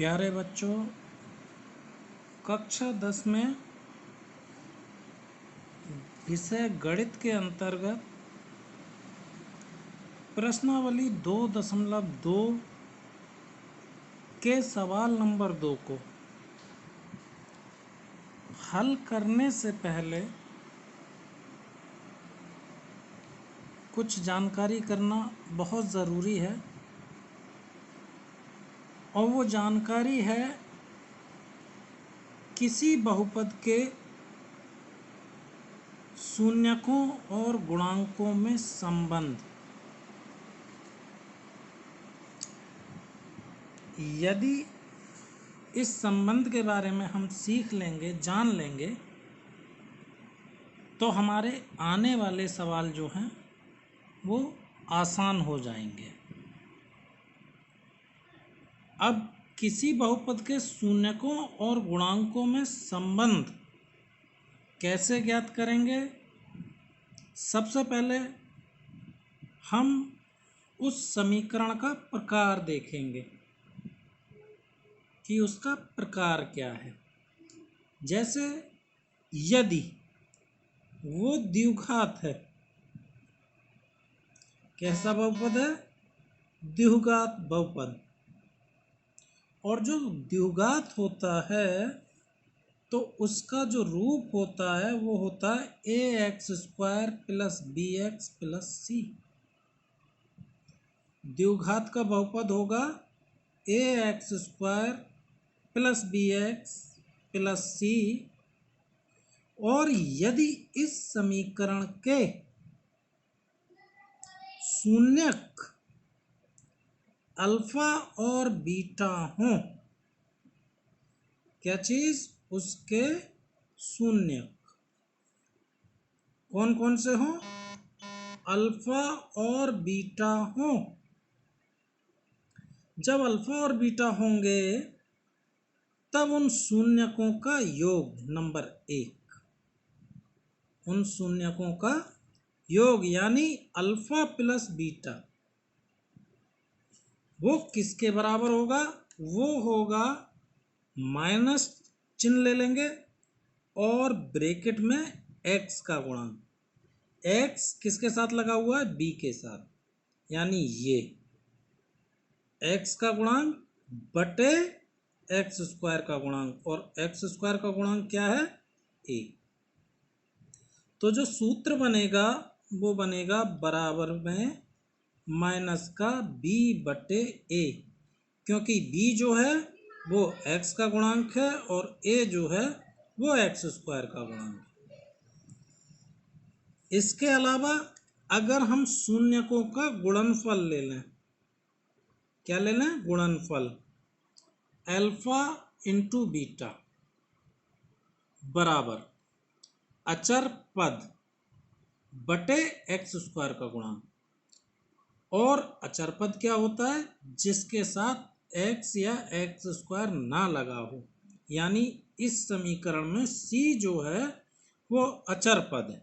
प्यारे बच्चों, कक्षा 10 में विषय गणित के अंतर्गत प्रश्नावली 2.2 के सवाल नंबर 2 को हल करने से पहले कुछ जानकारी करना बहुत ज़रूरी है। और वो जानकारी है किसी बहुपद के शून्यकों और गुणांकों में संबंध। यदि इस संबंध के बारे में हम सीख लेंगे, जान लेंगे, तो हमारे आने वाले सवाल जो हैं वो आसान हो जाएंगे। अब किसी बहुपद के शून्यकों और गुणांकों में संबंध कैसे ज्ञात करेंगे? सबसे पहले हम उस समीकरण का प्रकार देखेंगे कि उसका प्रकार क्या है। जैसे यदि वो द्विघात है, कैसा बहुपद है? द्विघात बहुपद। और जो द्विघात होता है तो उसका जो रूप होता है वो होता है ax² + bx + c। द्विघात का बहुपद होगा ax² + bx + c। और यदि इस समीकरण के शून्यक अल्फा और बीटा हों, क्या चीज? उसके शून्यक कौन कौन से हों? अल्फा और बीटा हों। जब अल्फा और बीटा होंगे तब उन शून्यकों का योग नंबर 1, उन शून्यकों का योग यानी अल्फा प्लस बीटा, वो किसके बराबर होगा? वो होगा माइनस चिन्ह ले लेंगे और ब्रैकेट में x का गुणांक। x किसके साथ लगा हुआ है? b के साथ, यानी ये x का गुणांक बटे x² का गुणांक। और x² का गुणांक क्या है? a। तो जो सूत्र बनेगा वो बनेगा बराबर में माइनस का b बटे a, क्योंकि b जो है वो x का गुणांक है और a जो है वो x² का गुणांक है। इसके अलावा अगर हम शून्यकों का गुणनफल ले लें, क्या ले लें? गुणनफल। अल्फा इंटू बीटा बराबर अचर पद बटे x² का गुणांक। और अचर पद क्या होता है? जिसके साथ x या x² ना लगा हो, यानी इस समीकरण में c जो है वो अचर पद है।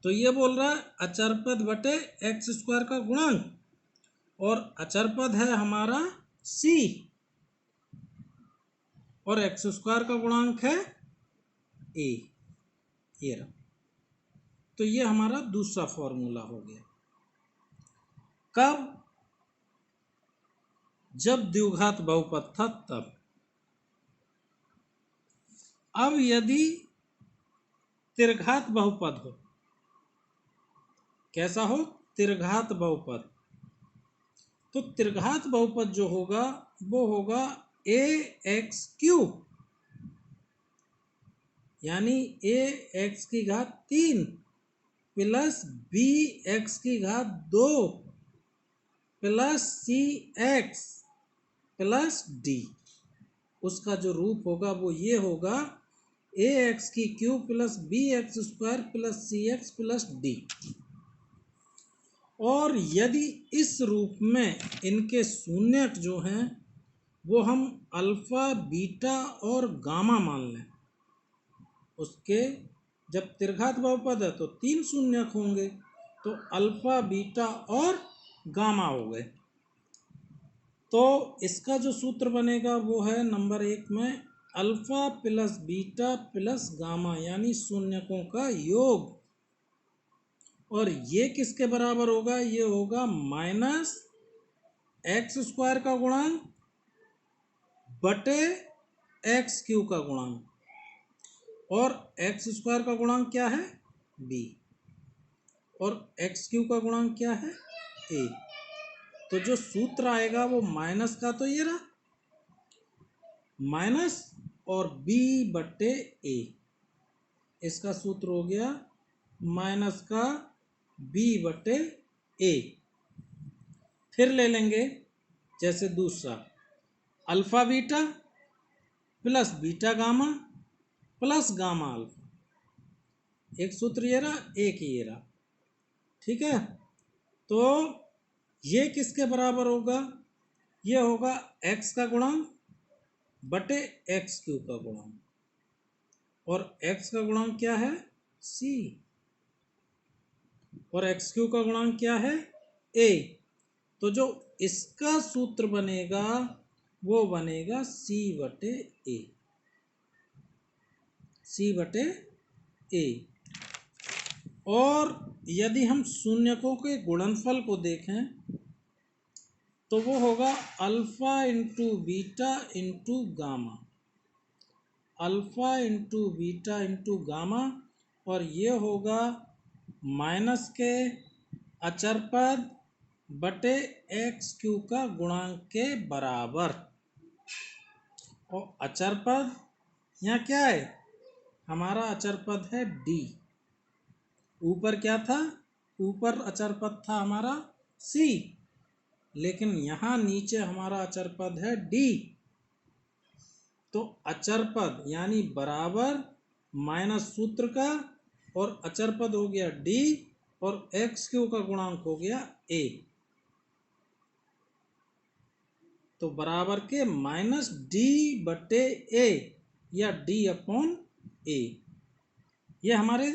तो ये बोल रहा है अचर पद बटे x² का गुणांक, और अचर पद है हमारा c और x² का गुणांक है a। ये रहा। तो ये हमारा दूसरा फॉर्मूला हो गया। कब? जब द्विघात बहुपद था तब। अब यदि त्रिघात बहुपद हो, कैसा हो? त्रिघात बहुपद। तो त्रिघात बहुपद जो होगा वो होगा ax³ यानी ax³ plus bx² plus cx plus d। उसका जो रूप होगा वो ये होगा ax³ plus bx² plus cx plus d। और यदि इस रूप में इनके शून्यक जो हैं वो हम अल्फा, बीटा और गामा मान लें, उसके जब त्रिघात बहुपद है तो 3 शून्यक होंगे, तो अल्फा, बीटा और गामा हो गए। तो इसका जो सूत्र बनेगा वो है नंबर 1 में alpha plus beta plus gamma यानी शून्यकों का योग। और ये किसके बराबर होगा? ये होगा माइनस एक्स स्क्वायर का गुणांक बटे एक्स क्यू का गुणांक। और एक्स स्क्वायर का गुणांक क्या है? बी। और एक्स क्यू का गुणांक क्या है? ए। तो जो सूत्र आएगा वो माइनस का, तो ये रहा माइनस और बी बटे ए, इसका सूत्र हो गया माइनस का बी बटे ए। फिर ले लेंगे जैसे दूसरा, alpha beta plus beta gamma plus gamma alpha. एक सूत्र ये रहा, एक ये रहा, ठीक है। तो ये किसके बराबर होगा? ये होगा एक्स का गुणांक बटे एक्स क्यू का गुणांक। और एक्स का गुणांक क्या है? सी। और एक्स क्यू का गुणांक क्या है? ए। तो जो इसका सूत्र बनेगा वो बनेगा सी बटे ए, सी बटे ए। और यदि हम शून्यकों के गुणनफल को देखें तो वो होगा alpha into beta into gamma, alpha into beta into gamma. और ये होगा माइनस के अचर पद बटे एक्स क्यू का गुणांक के बराबर। और अचर पद यहाँ क्या है? हमारा अचर पद है डी। ऊपर क्या था? ऊपर अचर पद था हमारा सी, लेकिन यहाँ नीचे हमारा अचर पद है डी। तो अचर पद यानी बराबर माइनस सूत्र का, और अचर पद हो गया डी, और एक्स क्यू का गुणांक हो गया ए। तो बराबर के माइनस डी बटे ए या डी अपॉन ए। ये हमारे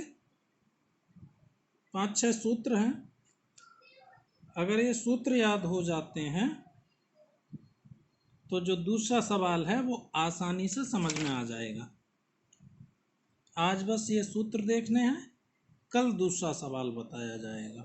5-6 सूत्र हैं। अगर ये सूत्र याद हो जाते हैं तो जो दूसरा सवाल है वो आसानी से समझ में आ जाएगा। आज बस ये सूत्र देखने हैं, कल दूसरा सवाल बताया जाएगा।